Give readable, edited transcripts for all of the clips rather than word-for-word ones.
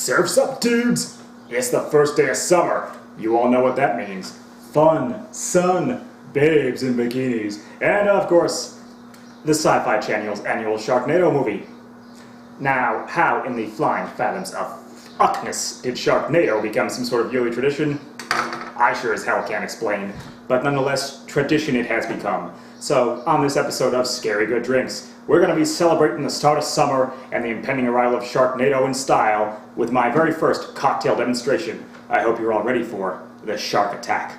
Surf's up, dudes! It's the first day of summer. You all know what that means. Fun, sun, babes in bikinis, and of course, the Sci-Fi Channel's annual Sharknado movie. Now, how in the flying fathoms of fuckness did Sharknado become some sort of yearly tradition? I sure as hell can't explain, but nonetheless, tradition it has become. So, on this episode of Scary Good Drinks, we're going to be celebrating the start of summer and the impending arrival of Sharknado in style with my very first cocktail demonstration. I hope you're all ready for the shark attack.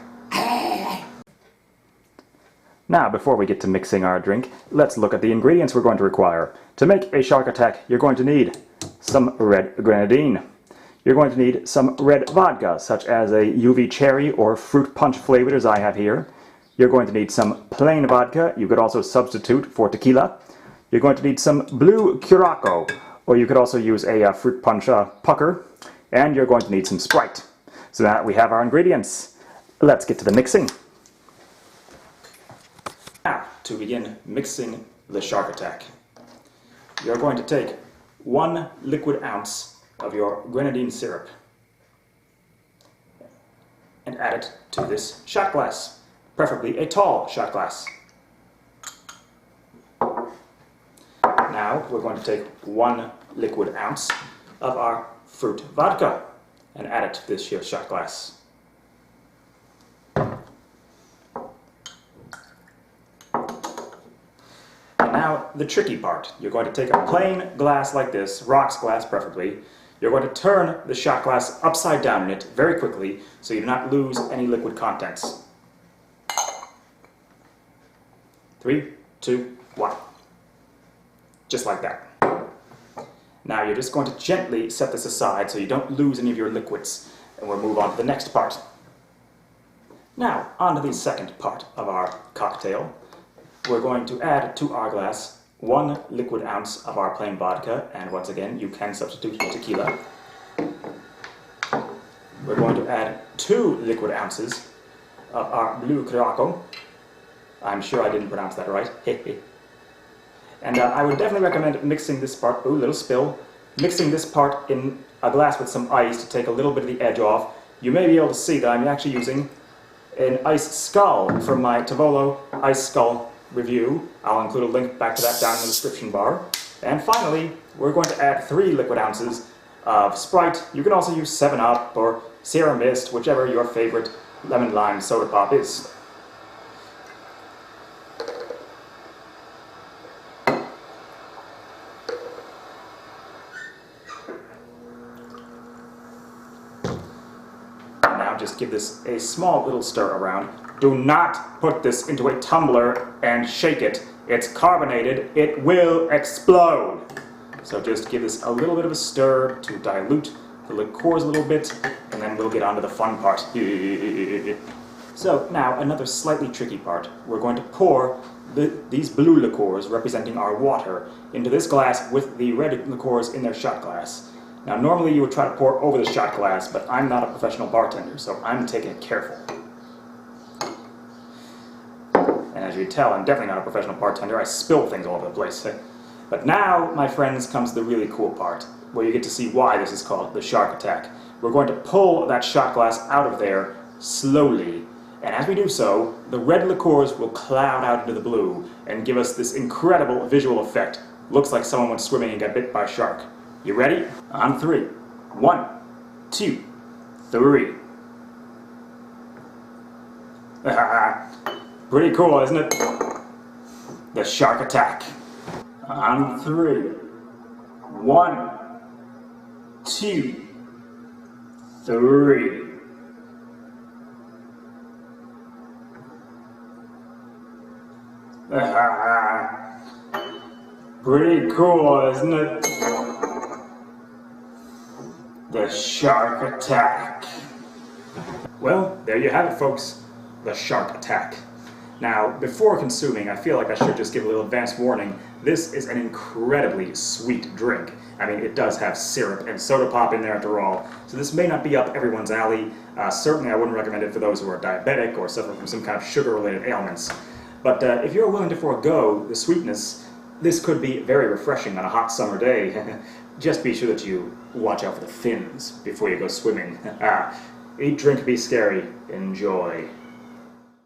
Now, before we get to mixing our drink, let's look at the ingredients we're going to require. To make a shark attack, you're going to need some red grenadine. You're going to need some red vodka, such as a UV cherry or fruit punch flavored as I have here. You're going to need some plain vodka. You could also substitute for tequila. You're going to need some blue Curacao, or you could also use a fruit punch pucker. And you're going to need some Sprite. So now that we have our ingredients, let's get to the mixing. Now, to begin mixing the shark attack, you're going to take 1 liquid ounce of your grenadine syrup and add it to this shot glass, preferably a tall shot glass. Now we're going to take 1 liquid ounce of our fruit vodka and add it to this here shot glass. And now the tricky part. You're going to take a plain glass like this, rocks glass preferably. You're going to turn the shot glass upside down in it very quickly so you do not lose any liquid contents. 3, 2, 1. Just like that. Now you're just going to gently set this aside so you don't lose any of your liquids, and we'll move on to the next part. Now, on to the second part of our cocktail. We're going to add to our glass 1 liquid ounce of our plain vodka, and once again, you can substitute for tequila. We're going to add 2 liquid ounces of our blue Curacao. I'm sure I didn't pronounce that right. And I would definitely recommend mixing this part, ooh, little spill, mixing this part in a glass with some ice to take a little bit of the edge off. You may be able to see that I'm actually using an ice skull from my Tavolo Ice Skull review. I'll include a link back to that down in the description bar. And finally, we're going to add 3 liquid ounces of Sprite. You can also use 7-Up or Sierra Mist, whichever your favorite lemon lime soda pop is. Just give this a small little stir around. Do not put this into a tumbler and shake it. It's carbonated. It will explode. So just give this a little bit of a stir to dilute the liqueurs a little bit, and then we'll get on to the fun part. So now another slightly tricky part. We're going to pour these blue liqueurs, representing our water, into this glass with the red liqueurs in their shot glass. Now, normally you would try to pour over the shot glass, but I'm not a professional bartender, so I'm taking it careful. And as you can tell, I'm definitely not a professional bartender. I spill things all over the place. But now, my friends, comes the really cool part, where you get to see why this is called the shark attack. We're going to pull that shot glass out of there slowly. And as we do so, the red liqueurs will cloud out into the blue and give us this incredible visual effect. Looks like someone went swimming and got bit by a shark. You ready? On 3. 1, 2, 3. Pretty cool, isn't it? The shark attack. On 3. 1, 2, 3. Pretty cool, isn't it? The shark attack. Well, there you have it, folks. The shark attack. Now, before consuming, I feel like I should just give a little advance warning. This is an incredibly sweet drink. I mean, it does have syrup and soda pop in there after all, so this may not be up everyone's alley. Certainly I wouldn't recommend it for those who are diabetic or suffer from some kind of sugar-related ailments. But if you're willing to forego the sweetness, This could be very refreshing on a hot summer day. Just be sure that you watch out for the fins before you go swimming. Eat, drink, be scary. Enjoy.